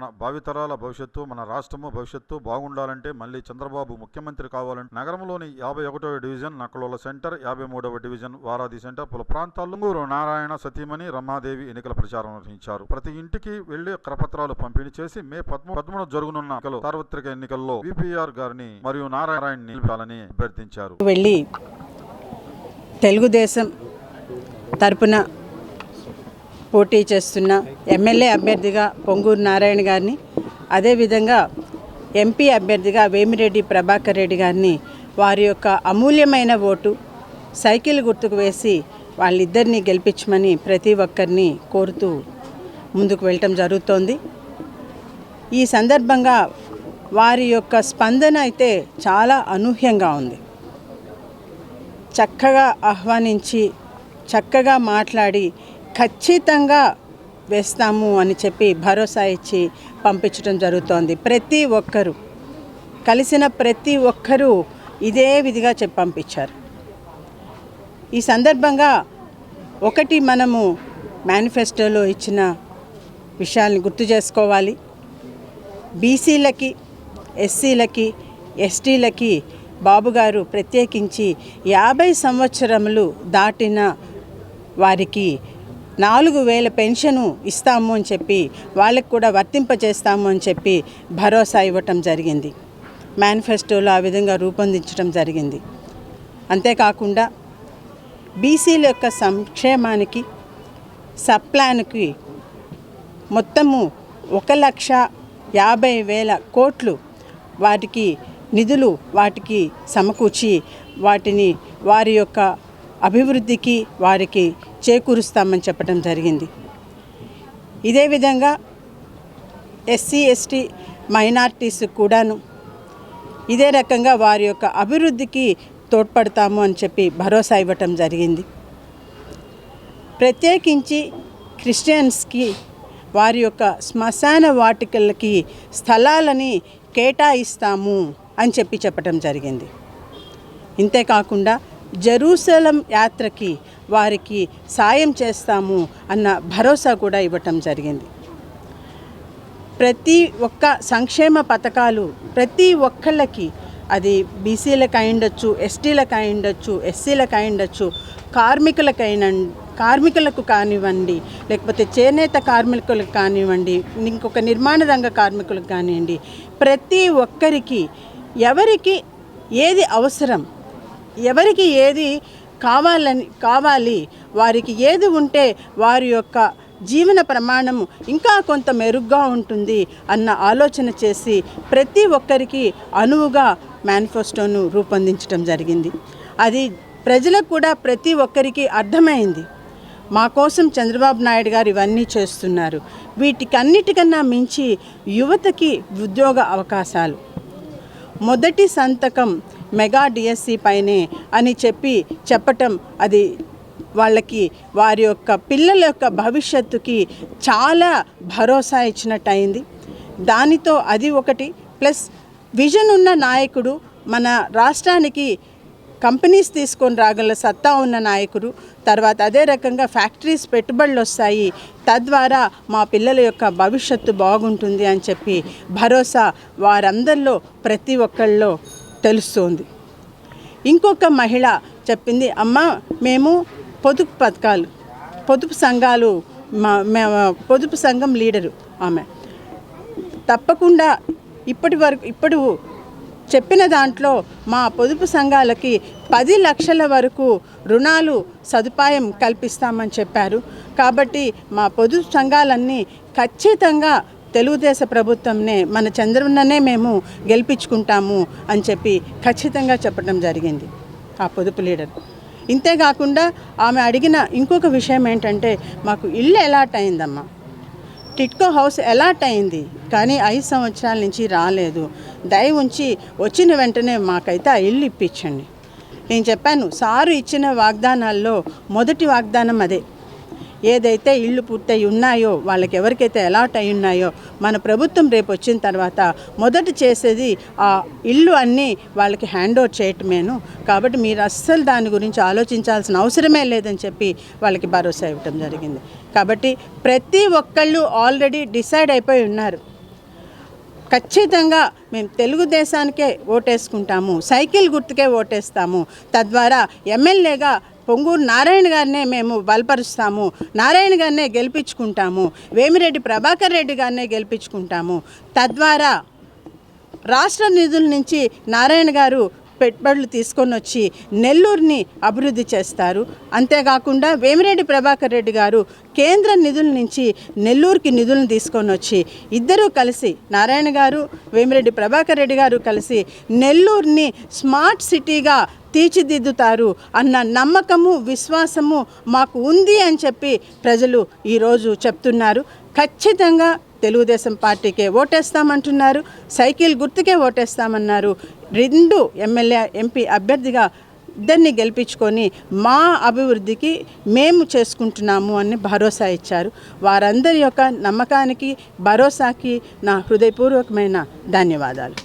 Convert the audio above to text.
మన భావితరాల భవిష్యత్తు, మన రాష్ట్రము భవిష్యత్తు బాగుండాలంటే మళ్ళీ చంద్రబాబు ముఖ్యమంత్రి కావాలంటే నగరంలోని 51వ డివిజన్ నక్కలోల సెంటర్, 53వ డివిజన్ వారాది సెంటర్ పలు ప్రాంతాల్లో ఊరు నారాయణ సతీమణి రమాదేవి ఎన్నికల ప్రచారం నిర్వహించారు. ప్రతి ఇంటికి వెళ్లి కరపత్రాలు పంపిణీ చేసి మే 13 జరుగునున్న సార్వత్రిక ఎన్నికల్లో విపిఆర్ గారిని మరియు నారాయణని నిలపాలని అభ్యర్థించారు. వెళ్ళి తెలుగుదేశం తరపున పోటీ చేస్తున్న ఎమ్మెల్యే అభ్యర్థిగా పొంగూరు నారాయణ గారిని, అదేవిధంగా ఎంపీ అభ్యర్థిగా వేమిరెడ్డి ప్రభాకర్ రెడ్డి గారిని వారి యొక్క అమూల్యమైన ఓటు సైకిల్ గుర్తుకు వేసి వాళ్ళిద్దరినీ గెలిపించమని ప్రతి ఒక్కరిని కోరుతూ ముందుకు వెళ్ళటం జరుగుతోంది. ఈ సందర్భంగా వారి యొక్క స్పందన అయితే చాలా అనూహ్యంగా ఉంది. చక్కగా ఆహ్వానించి చక్కగా మాట్లాడి ఖచ్చితంగా వేస్తాము అని చెప్పి భరోసా ఇచ్చి పంపించడం జరుగుతోంది. ప్రతి ఒక్కరూ కలిసిన ప్రతి ఒక్కరూ ఇదే విధిగా చెప్పి పంపించారు. ఈ సందర్భంగా ఒకటి మనము మేనిఫెస్టోలో ఇచ్చిన విషయాల్ని గుర్తు చేసుకోవాలి. బీసీలకి, ఎస్సీలకి, ఎస్టీలకి బాబుగారు ప్రత్యేకించి 50 సంవత్సరములు దాటిన వారికి 4000 పెన్షను ఇస్తాము అని చెప్పి వాళ్ళకి కూడా వర్తింపజేస్తాము అని చెప్పి భరోసా ఇవ్వటం జరిగింది. మేనిఫెస్టోలో ఆ విధంగా రూపొందించడం జరిగింది. అంతేకాకుండా బీసీల యొక్క సంక్షేమానికి సప్లాన్కి మొత్తము 1,50,000 కోట్లు వాటికి నిధులు వాటికి సమకూర్చి వాటిని వారి యొక్క అభివృద్ధికి వారికి చేకూరుస్తామని చెప్పడం జరిగింది. ఇదే విధంగా ఎస్సీ, ఎస్టీ, మైనార్టీస్ కూడాను ఇదే రకంగా వారి యొక్క అభివృద్ధికి తోడ్పడతాము అని చెప్పి భరోసా ఇవ్వటం జరిగింది. ప్రత్యేకించి క్రిస్టియన్స్కి వారి యొక్క శ్మశాన వాటికలకి స్థలాలని కేటాయిస్తాము అని చెప్పటం జరిగింది. ఇంతేకాకుండా జెరూసలం యాత్రకి వారికి సాయం చేస్తాము అన్న భరోసా కూడా ఇవ్వటం జరిగింది. ప్రతి ఒక్క సంక్షేమ పథకాలు ప్రతి ఒక్కళ్ళకి, అది బీసీలకు అయిండొచ్చు, ఎస్టీలకు అయిండొచ్చు, ఎస్సీలకు అయిండొచ్చు, కార్మికులకు కానివ్వండి, లేకపోతే చేనేత కార్మికులకు కానివ్వండి, ఇంకొక నిర్మాణ రంగ కార్మికులకు కానివ్వండి, ప్రతి ఒక్కరికి ఎవరికి ఏది అవసరం, ఎవరికి ఏది కావాలి, వారికి ఏది ఉంటే వారి యొక్క జీవన ప్రమాణము ఇంకా కొంత మెరుగ్గా ఉంటుంది అన్న ఆలోచన చేసి ప్రతి ఒక్కరికి అనువుగా మేనిఫెస్టోను రూపొందించడం జరిగింది. అది ప్రజలకు కూడా ప్రతి ఒక్కరికి అర్థమైంది. మా కోసం చంద్రబాబు నాయుడు గారు ఇవన్నీ చేస్తున్నారు. వీటికన్నిటికన్నా మించి యువతకి ఉద్యోగ అవకాశాలు, మొదటి సంతకం మెగా డిఎస్సి పైనే అని చెప్పటం అది వాళ్ళకి వారి యొక్క పిల్లల యొక్క భవిష్యత్తుకి చాలా భరోసా ఇచ్చినట్టు అయింది. దానితో అది ఒకటి, ప్లస్ విజన్ ఉన్న నాయకుడు, మన రాష్ట్రానికి కంపెనీస్ తీసుకొని రాగల సత్తా ఉన్న నాయకుడు, తర్వాత అదే రకంగా ఫ్యాక్టరీస్ పెట్టుబడులు వస్తాయి, తద్వారా మా పిల్లల యొక్క భవిష్యత్తు బాగుంటుంది అని చెప్పి భరోసా వారందరిలో ప్రతి ఒక్కళ్ళలో తెలుస్తోంది. ఇంకొక మహిళ చెప్పింది, అమ్మ మేము పొదుపు సంఘం లీడరు ఆమె, తప్పకుండా ఇప్పుడు చెప్పిన దాంట్లో మా పొదుపు సంఘాలకి 10 లక్షల వరకు రుణాలు సదుపాయం కల్పిస్తామని చెప్పారు. కాబట్టి మా పొదుపు సంఘాలన్నీ ఖచ్చితంగా తెలుగుదేశ ప్రభుత్వంనే, మన చంద్రన్ననే మేము గెలిపించుకుంటాము అని చెప్పి ఖచ్చితంగా చెప్పడం జరిగింది ఆ పొదుపు లీడర్. ఇంతేకాకుండా ఆమె అడిగిన ఇంకొక విషయం ఏంటంటే, మాకు ఇల్లు అలాట్ అయిందమ్మా, టిట్కో హౌస్ అలాట్ అయింది, కానీ 5 సంవత్సరాల నుంచి రాలేదు, దయ ఉంచి వచ్చిన వెంటనే మాకైతే ఆ ఇల్లు ఇప్పించండి. నేను చెప్పాను, సారు ఇచ్చిన వాగ్దానాల్లో మొదటి వాగ్దానం అదే. ఏదైతే ఇళ్ళు పూర్తయి ఉన్నాయో, వాళ్ళకి ఎవరికైతే అలాట్ అయి ఉన్నాయో, మన ప్రభుత్వం రేపు వచ్చిన తర్వాత మొదట చేసేది ఆ ఇల్లు అన్నీ వాళ్ళకి హ్యాండ్ ఓవర్ చేయటమేను. కాబట్టి మీరు అస్సలు దాని గురించి ఆలోచించాల్సిన అవసరమే లేదని చెప్పి వాళ్ళకి భరోసా ఇవ్వటం జరిగింది. కాబట్టి ప్రతి ఒక్కళ్ళు ఆల్రెడీ డిసైడ్ అయిపోయి ఉన్నారు. ఖచ్చితంగా మేము తెలుగుదేశానికే ఓటేసుకుంటాము, సైకిల్ గుర్తుకే ఓటేస్తాము. తద్వారా ఎమ్మెల్యేగా పొంగూరు నారాయణ గారినే మేము బలపరుస్తాము, నారాయణ గారినే గెలిపించుకుంటాము, వేమిరెడ్డి ప్రభాకర్ రెడ్డి గారినే గెలిపించుకుంటాము. తద్వారా రాష్ట్ర నిధుల నుంచి నారాయణ గారు పెట్టుబడులు తీసుకొని వచ్చి నెల్లూరుని అభివృద్ధి చేస్తారు. అంతేకాకుండా వేమిరెడ్డి ప్రభాకర్ రెడ్డి గారు కేంద్ర నిధుల నుంచి నెల్లూరుకి నిధులను తీసుకొని వచ్చి ఇద్దరూ కలిసి, నారాయణ గారు వేమిరెడ్డి ప్రభాకర్ రెడ్డి గారు కలిసి నెల్లూరుని స్మార్ట్ సిటీగా తీర్చిదిద్దుతారు అన్న నమ్మకము, విశ్వాసము మాకు ఉంది అని చెప్పి ప్రజలు ఈరోజు చెప్తున్నారు. ఖచ్చితంగా తెలుగుదేశం పార్టీకే ఓటేస్తామంటున్నారు, సైకిల్ గుర్తుకే ఓటేస్తామన్నారు. 2 ఎమ్మెల్యే ఎంపీ అభ్యర్థిగా ఇద్దరిని గెలిపించుకొని మా అభివృద్ధికి మేము చేసుకుంటున్నాము అని భరోసా ఇచ్చారు. వారందరి యొక్క నమ్మకానికి, భరోసాకి నా హృదయపూర్వకమైన ధన్యవాదాలు.